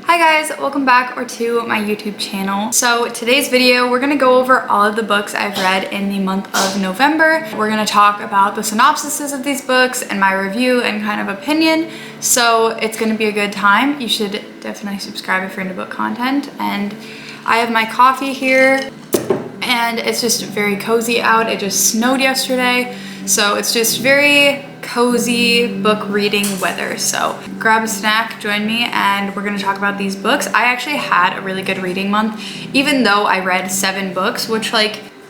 Hi guys, welcome back to my YouTube channel. So today's video, we're gonna go over all of the books I've read in the month of November. We're gonna talk about the synopsises of these books and my review and kind of opinion. So it's gonna be a good time. You should definitely subscribe if you're into book content. And I have my coffee here and it's just very cozy out. It just snowed yesterday. So it's just very cozy book reading weather. So grab a snack, join me, and we're gonna talk about these books. I actually had a really good reading month, even though I read 7 books, which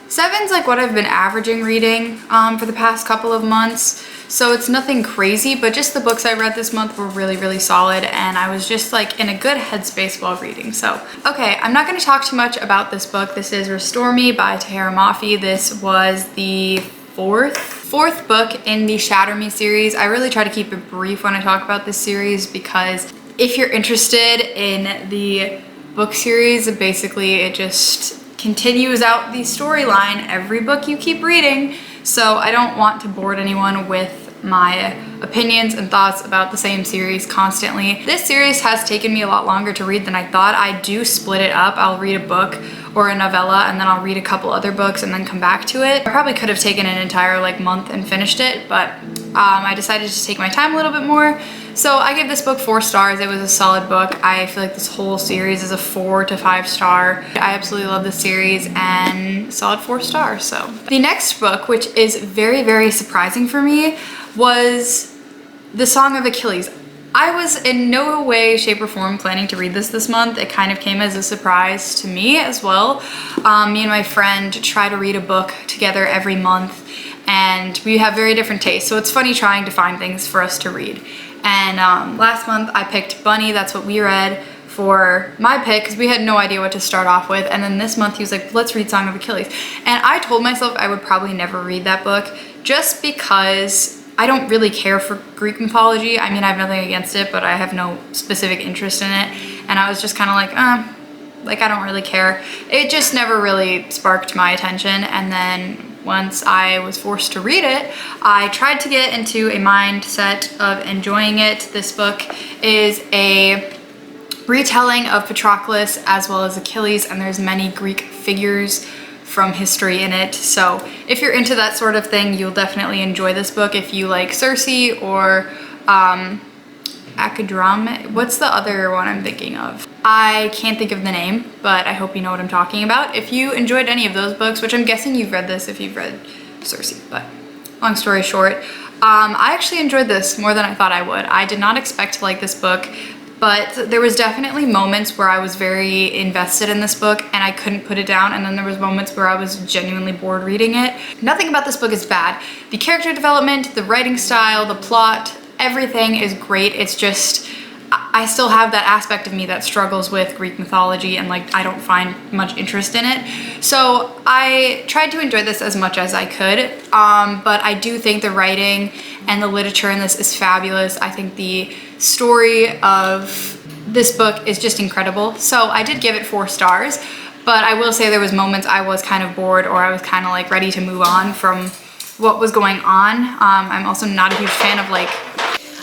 seven's like what I've been averaging reading for the past couple of months. So it's nothing crazy, but just the books I read this month were really, really solid, and I was just in a good headspace while reading. So, okay, I'm not gonna talk too much about this book. This is Restore Me by Tahereh Mafi. This was the fourth book in the Shatter Me series. I really try to keep it brief when I talk about this series because if you're interested in the book series, basically it just continues out the storyline every book you keep reading. So I don't want to bore anyone with my opinions and thoughts about the same series constantly. This series has taken me a lot longer to read than I thought. I do split it up. I'll read a book or a novella and then I'll read a couple other books and then come back to it. I probably could have taken an entire month and finished it, but I decided to take my time a little bit more. So I gave this book 4 stars. It was a solid book. I feel like this whole series is a 4 to 5 star. I absolutely love this series and solid 4 stars. So the next book, which is very, very surprising for me, was The Song of Achilles. I was in no way, shape, or form planning to read this month. It kind of came as a surprise to me as well. Me and my friend try to read a book together every month, and we have very different tastes. So it's funny trying to find things for us to read. And last month I picked Bunny. That's what we read for my pick because we had no idea what to start off with. And then this month he was like, let's read Song of Achilles. And I told myself I would probably never read that book just because I don't really care for Greek mythology. I mean, I have nothing against it, but I have no specific interest in it. And I was just kind of I don't really care. It just never really sparked my attention. And then once I was forced to read it, I tried to get into a mindset of enjoying it. This book is a retelling of Patroclus as well as Achilles, and there's many Greek figures from history in it. So if you're into that sort of thing, you'll definitely enjoy this book. If you like Circe or Acadram, what's the other one I'm thinking of? I can't think of the name, but I hope you know what I'm talking about. If you enjoyed any of those books, which I'm guessing you've read this if you've read Circe, but long story short, I actually enjoyed this more than I thought I would. I did not expect to like this book, but there was definitely moments where I was very invested in this book and I couldn't put it down, and then there was moments where I was genuinely bored reading it. Nothing about this book is bad. The character development, the writing style, the plot, everything is great. It's just, I still have that aspect of me that struggles with Greek mythology and I don't find much interest in it. So I tried to enjoy this as much as I could, but I do think the writing and the literature in this is fabulous. I think the story of this book is just incredible. So I did give it 4 stars, but I will say there was moments I was kind of bored or I was kind of ready to move on from what was going on. I'm also not a huge fan of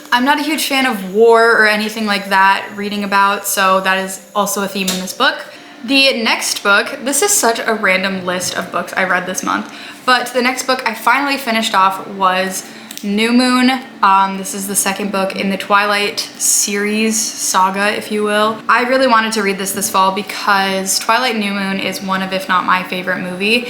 I'm not a huge fan of war or anything like that reading about, so that is also a theme in this book. The next book, this is such a random list of books I read this month, but the next book I finally finished off was New Moon. This is the second book in the Twilight series, saga, if you will. I really wanted to read this fall because Twilight New Moon is one of, if not my favorite movie.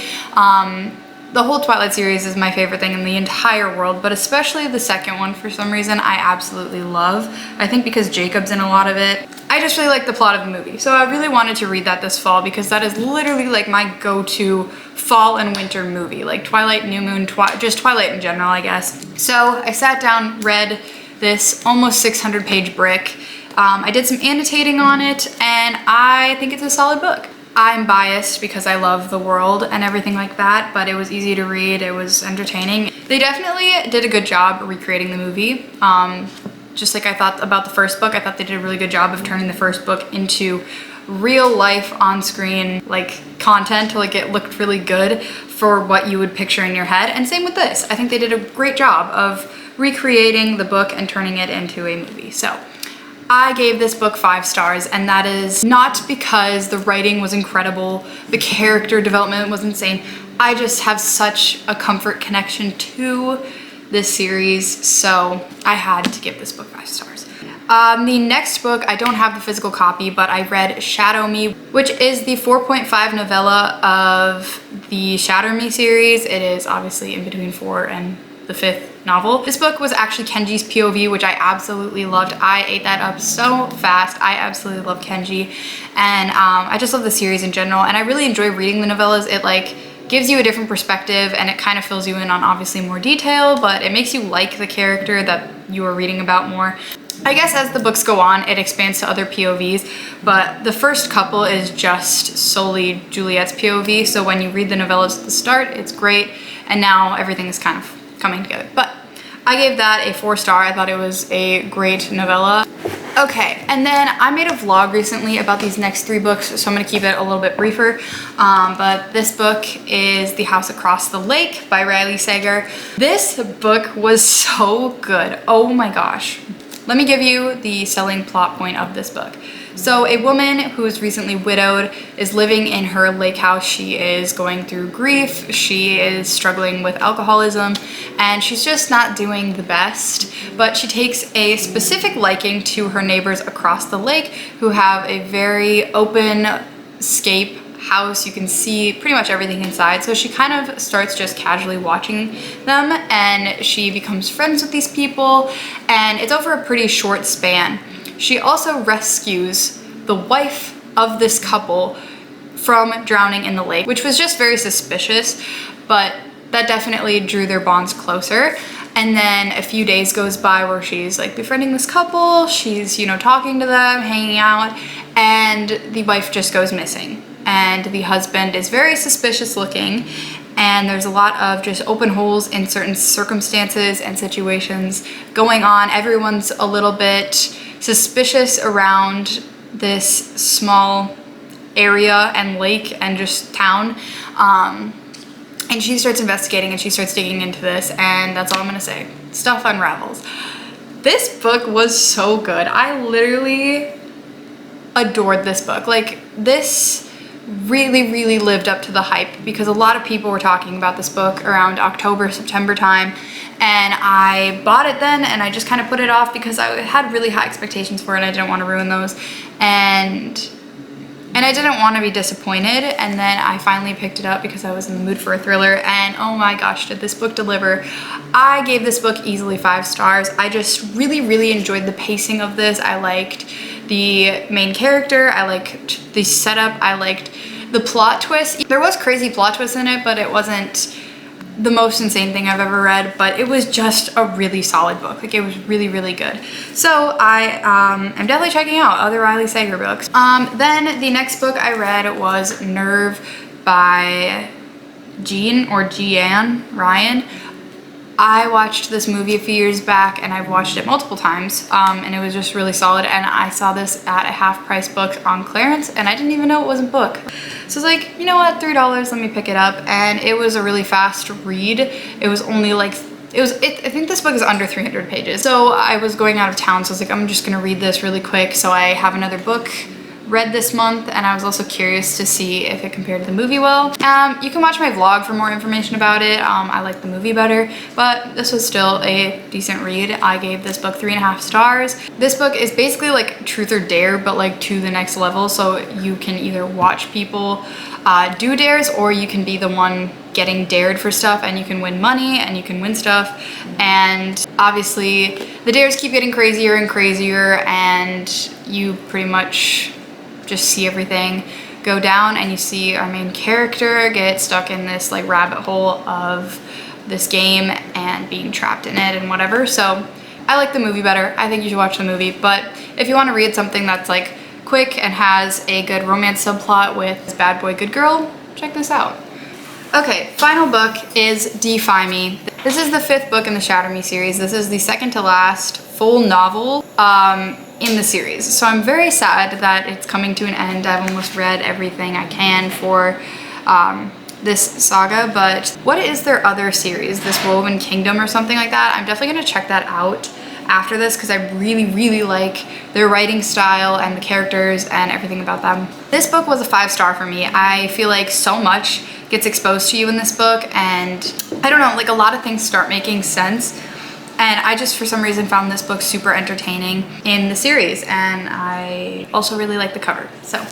The whole Twilight series is my favorite thing in the entire world, but especially the second one for some reason I absolutely love. I think because Jacob's in a lot of it. I just really like the plot of the movie. So I really wanted to read that this fall because that is literally my go-to fall and winter movie. Twilight, New Moon, just Twilight in general, I guess. So I sat down, read this almost 600-page brick. I did some annotating on it, and I think it's a solid book. I'm biased because I love the world and everything like that, but it was easy to read, it was entertaining. They definitely did a good job recreating the movie. Just like I thought about the first book, I thought they did a really good job of turning the first book into real life on-screen content. It looked really good for what you would picture in your head. And same with this. I think they did a great job of recreating the book and turning it into a movie. So I gave this book 5 stars, and that is not because the writing was incredible, the character development was insane. I just have such a comfort connection to this series, so I had to give this book 5 stars. The next book, I don't have the physical copy, but I read Shadow Me, which is the 4.5 novella of the Shatter Me series. It is obviously in between 4 and the 5th novel. This book was actually Kenji's POV, which I absolutely loved. I ate that up so fast. I absolutely love Kenji, and I just love the series in general, and I really enjoy reading the novellas. It like gives you a different perspective, and it kind of fills you in on obviously more detail, but it makes you like the character that you are reading about more. I guess as the books go on, it expands to other POVs, but the first couple is just solely Juliet's POV, so when you read the novellas at the start, it's great, and now everything is kind of coming together. But I gave that a 4 star. I thought it was a great novella. Okay, and then I made a vlog recently about these next 3 books, so I'm gonna keep it a little bit briefer. But this book is The House Across the Lake by Riley Sager. This book was so good. Oh my gosh. Let me give you the selling plot point of this book. So a woman who is recently widowed is living in her lake house. She is going through grief. She is struggling with alcoholism, and she's just not doing the best. But she takes a specific liking to her neighbors across the lake, who have a very open scape house. You can see pretty much everything inside. So she kind of starts just casually watching them, and she becomes friends with these people, and it's over a pretty short span. She also rescues the wife of this couple from drowning in the lake, which was just very suspicious, but that definitely drew their bonds closer. And then a few days goes by where she's like befriending this couple, she's, you know, talking to them, hanging out, and the wife just goes missing. And the husband is very suspicious looking, and there's a lot of just open holes in certain circumstances and situations going on. Everyone's a little bit suspicious around this small area and lake and just town. And she starts investigating, and she starts digging into this, and that's all I'm gonna say. Stuff unravels. This book was so good. I literally adored this book. Like, this really lived up to the hype, because a lot of people were talking about this book around October, September time, and I bought it then, and I just kind of put it off because I had really high expectations for it, and I didn't want to ruin those, and I didn't want to be disappointed. And then I finally picked it up because I was in the mood for a thriller, and oh my gosh, did this book deliver. I gave this book easily 5 stars. I just really enjoyed the pacing of this. I liked the main character, I liked the setup, I liked the plot twist. There was crazy plot twists in it, but it wasn't the most insane thing I've ever read, but it was just a really solid book. Like, it was really good. So I am definitely checking out other Riley Sager books. Then the next book I read was Nerve by Jean Ryan. I watched this movie a few years back, and I've watched it multiple times, and it was just really solid. And I saw this at a half-price book on clearance, and I didn't even know it was a book. So I was like, you know what, $3, let me pick it up. And it was a really fast read. It was only like, I think this book is under 300 pages. So I was going out of town, so I was like, I'm just gonna read this really quick. So I have another book read this month, and I was also curious to see if it compared to the movie well. You can watch my vlog for more information about it. I like the movie better, but this was still a decent read. I gave this book 3.5 stars. This book is basically like Truth or Dare, but like to the next level. So you can either watch people do dares, or you can be the one getting dared for stuff, and you can win money and you can win stuff. And obviously the dares keep getting crazier and crazier, and you pretty much just see everything go down, and you see our main character get stuck in this like rabbit hole of this game and being trapped in it and whatever. So I like the movie better. I think you should watch the movie, but if you want to read something that's like quick and has a good romance subplot with bad boy good girl, check this out. Okay, final book is Defy Me. This is the 5th book in the Shatter Me series. This is the second to last full novel in the series. So I'm very sad that it's coming to an end. I've almost read everything I can for this saga, but what is their other series? This Woven Kingdom or something like that? I'm definitely gonna check that out after this because I really like their writing style and the characters and everything about them. This book was a 5-star for me. I feel like so much gets exposed to you in this book, and I don't know, like a lot of things start making sense. And I just, for some reason, found this book super entertaining in the series, and I also really like the cover. So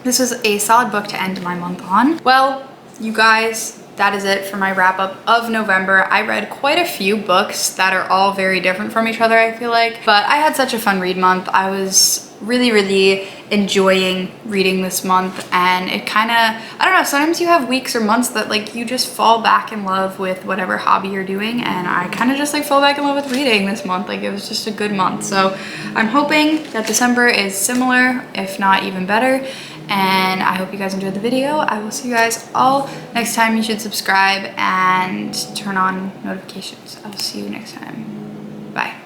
this was a solid book to end my month on. Well, you guys, that is it for my wrap up of November. I read quite a few books that are all very different from each other, I feel like, but I had such a fun read month. I was really enjoying reading this month, and it kind of, I don't know, sometimes you have weeks or months that like you just fall back in love with whatever hobby you're doing, and I kind of just like fell back in love with reading this month. Like it was just a good month. So I'm hoping that December is similar, if not even better, and I hope you guys enjoyed the video. I will see you guys all next time. You should subscribe and turn on notifications. I'll see you next time. Bye.